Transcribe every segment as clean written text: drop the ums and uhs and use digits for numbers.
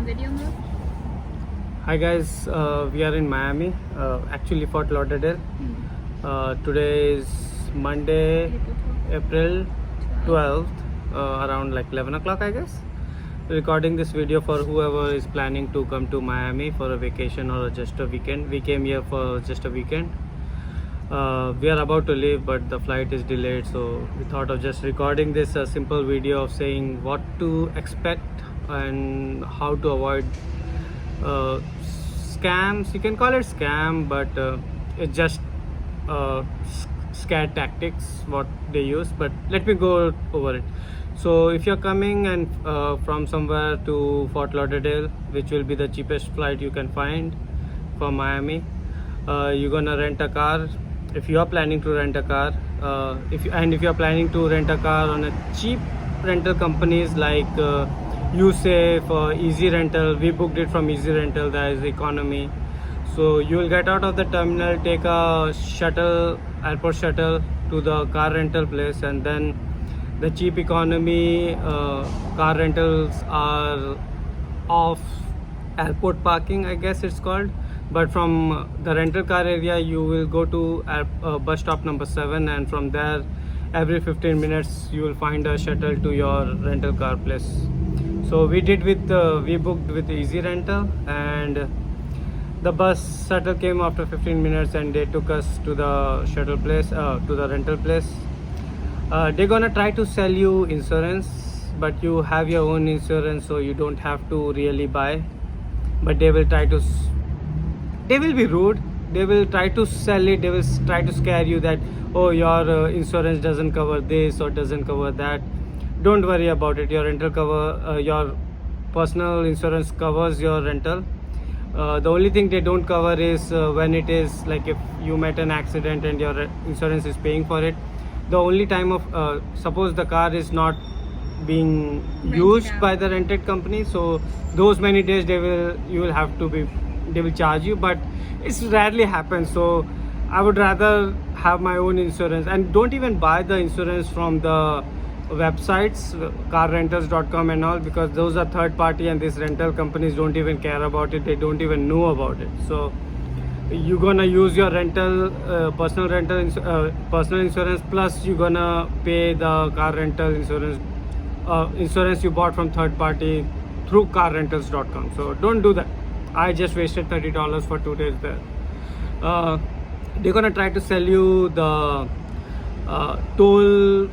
video mode? Hi guys, we are in Miami, actually Fort Lauderdale. Today is Monday, April 12th, around like 11 o'clock I guess. Recording this video for whoever is planning to come to Miami for a vacation or just a weekend. We came here for just a weekend. We are about to leave, but the flight is delayed, so we thought of just recording this simple video of saying what to expect and how to avoid scams. You can call it scam, but it's just scare tactics what they use. But let me go over it. So if you're coming and from somewhere to Fort Lauderdale, which will be the cheapest flight you can find from Miami, you're gonna rent a car. If you are planning to rent a car, if you are planning to rent a car on a cheap rental companies like USafe or Easy Rental, we booked it from Easy Rental. That is economy. So you will get out of the terminal, take a shuttle, airport shuttle to the car rental place, and then the cheap economy car rentals are off airport parking, I guess it's called. But from the rental car area, you will go to bus stop number 7, and from there, every 15 minutes, you will find a shuttle to your rental car place. So we booked with Easy Rental, and the bus shuttle came after 15 minutes, and they took us to the shuttle place, to the rental place. They're gonna try to sell you insurance, but you have your own insurance, so you don't have to really buy. But they will be rude. They will try to sell it. They will try to scare you that, oh, your insurance doesn't cover this or doesn't cover that. Don't worry about it. Your rental cover, your personal insurance covers your rental. The only thing they don't cover is when it is like if you met an accident and your insurance is paying for it. The only time of suppose the car is not being used by the rented company, so those many days they will charge you, but it's rarely happens. So I would rather have my own insurance, and don't even buy the insurance from the websites, carrentals.com and all, because those are third party and these rental companies don't even care about it. They don't even know about it. So you're gonna use your rental personal insurance, plus you're gonna pay the car rental insurance you bought from third party through carrentals.com. So don't do that. I just wasted $30 for 2 days there. They're gonna try to sell you the toll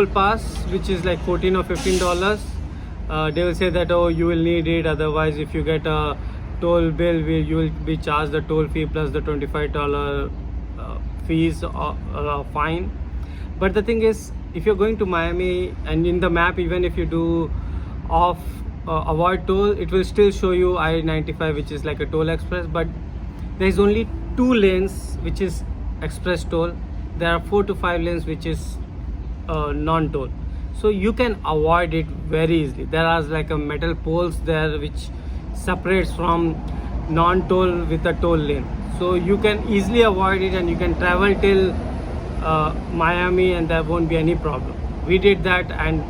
pass, which is like $14 or $15. They will say that, oh, you will need it, otherwise if you get a toll bill, you will be charged the toll fee plus the $25 fees or fine. But the thing is, if you're going to Miami and in the map, even if you do avoid toll, it will still show you I-95, which is like a toll express, but there's only 2 lanes which is express toll. There are 4 to 5 lanes which is non-toll, so you can avoid it very easily. There are like a metal poles there which separates from non-toll with a toll lane, so you can easily avoid it and you can travel till Miami and there won't be any problem. We did that, and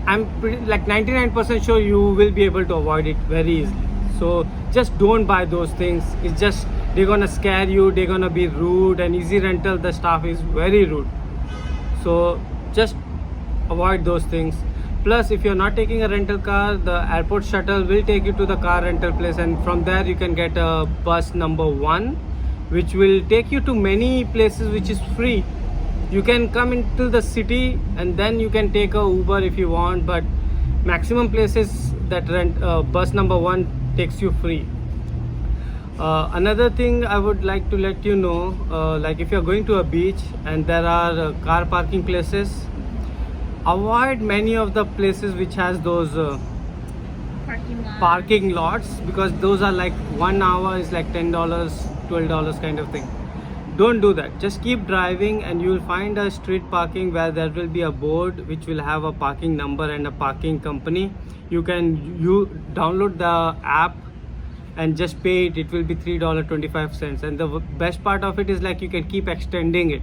I'm pretty like 99% sure you will be able to avoid it very easily. So just don't buy those things. It's just they're gonna scare you, they're gonna be rude, and Easy Rental, the staff is very rude. So just avoid those things. Plus, if you're not taking a rental car, the airport shuttle will take you to the car rental place, and from there you can get a bus number 1, which will take you to many places which is free. You can come into the city and then you can take a Uber if you want, but maximum places that bus number 1 takes you free. Another thing I would like to let you know, like if you're going to a beach and there are car parking places, avoid many of the places which has those parking lots, because those are like 1 hour is like $10, $12 kind of thing. Don't do that. Just keep driving and you will find a street parking where there will be a board which will have a parking number and a parking company. You download the app and just pay it. It will be $3.25, and the best part of it is like you can keep extending it.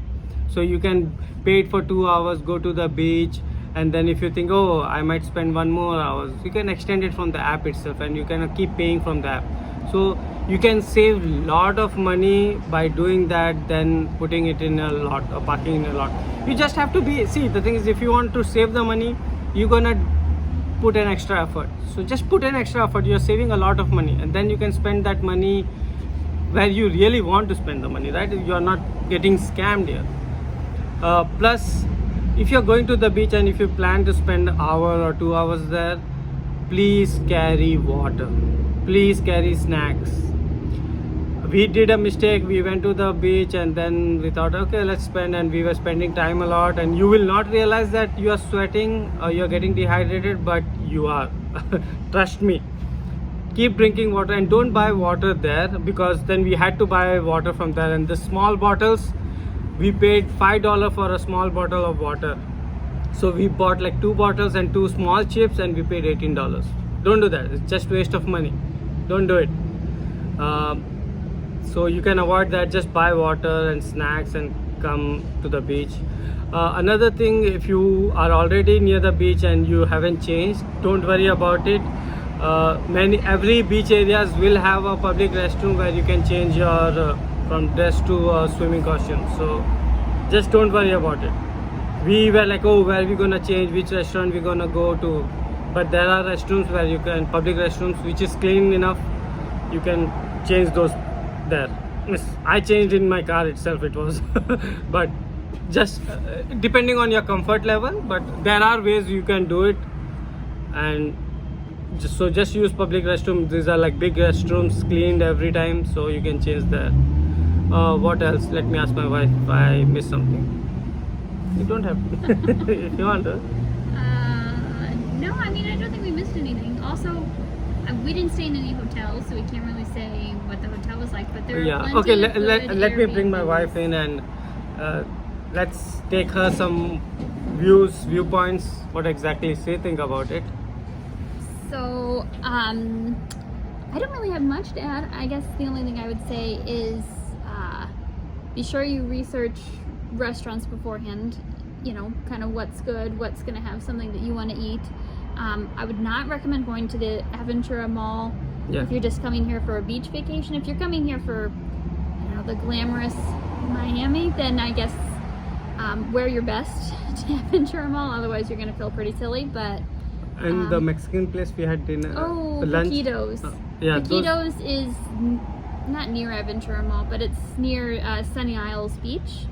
So you can pay it for 2 hours, go to the beach, and then if you think, oh, I might spend 1 more hours, you can extend it from the app itself, and you can keep paying from the app. So you can save lot of money by doing that than putting it in a lot or parking in a lot. You just have to be, see, the thing is, if you want to save the money, you're gonna put an extra effort. So just put an extra effort, you're saving a lot of money, and then you can spend that money where you really want to spend the money, right? You're not getting scammed here. Plus, if you're going to the beach and if you plan to spend an hour or 2 hours there, please carry water, please carry snacks. We did a mistake, we went to the beach and then we thought, okay, let's spend, and we were spending time a lot, and you will not realize that you are sweating or you're getting dehydrated, but you are. Trust me. Keep drinking water, and don't buy water there, because then we had to buy water from there, and the small bottles, we paid $5 for a small bottle of water. So we bought like 2 bottles and 2 small chips, and we paid $18. Don't do that, it's just waste of money. Don't do it. So you can avoid that. Just buy water and snacks and come to the beach. Another thing, if you are already near the beach and you haven't changed, don't worry about it. Every beach areas will have a public restroom where you can change your from dress to swimming costume. So just don't worry about it. We were like, oh, where are we gonna change, which restaurant we're gonna go to, but there are restrooms where you can, public restrooms which is clean enough, you can change those there. I changed in my car itself, it was but just depending on your comfort level, but there are ways you can do it. And just use public restrooms. These are like big restrooms, cleaned every time, so you can change there. What else? Let me ask my wife if I missed something. You don't have to. If you want to. No, I mean, I don't think we missed anything. Also, we didn't stay in any hotels, so we can't really say what the hotel was like, but there are plenty Okay, of good let me bring my Airbnbs. wife in, and let's take her some viewpoints, what exactly she think about it. So, I don't really have much to add. I guess the only thing I would say is be sure you research restaurants beforehand. You know, kind of what's good, what's going to have something that you want to eat. I would not recommend going to the Aventura Mall if you're just coming here for a beach vacation. If you're coming here for, you know, the glamorous Miami, then I guess wear your best to Aventura Mall. Otherwise, you're going to feel pretty silly. But And the Mexican place we had dinner. oh, lunch. Taquitos. Taquitos is not near Aventura Mall, but it's near Sunny Isles Beach.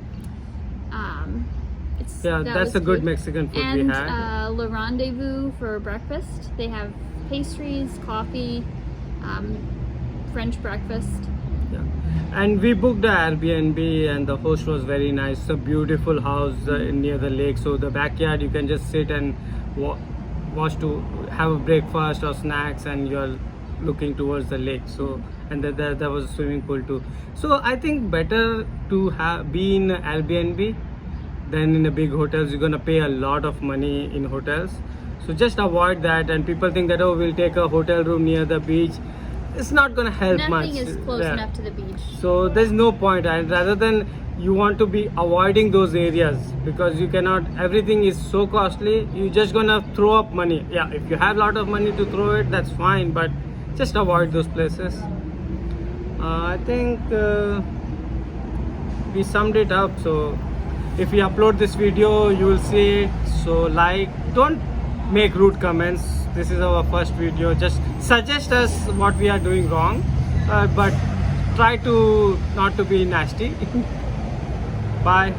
That's a good Mexican food and, we had. Le Rendezvous for breakfast. They have pastries, coffee, French breakfast. Yeah. And we booked the Airbnb, and the host was very nice. It's a beautiful house near the lake. So the backyard, you can just sit and watch to have a breakfast or snacks, and you're looking towards the lake. So, and there was a swimming pool too. So I think better to be in Airbnb than in a big hotels. You're gonna pay a lot of money in hotels. So just avoid that. And people think that, oh, we'll take a hotel room near the beach. It's not gonna help much. Nothing is close enough to the beach. So there's no point. And rather than, you want to be avoiding those areas, because you cannot, everything is so costly, you're just gonna throw up money. Yeah, if you have a lot of money to throw it, that's fine, but just avoid those places. I think we summed it up. So if we upload this video, you will see it. So don't make rude comments. This is our first video. Just suggest us what we are doing wrong, but try to not to be nasty. Bye.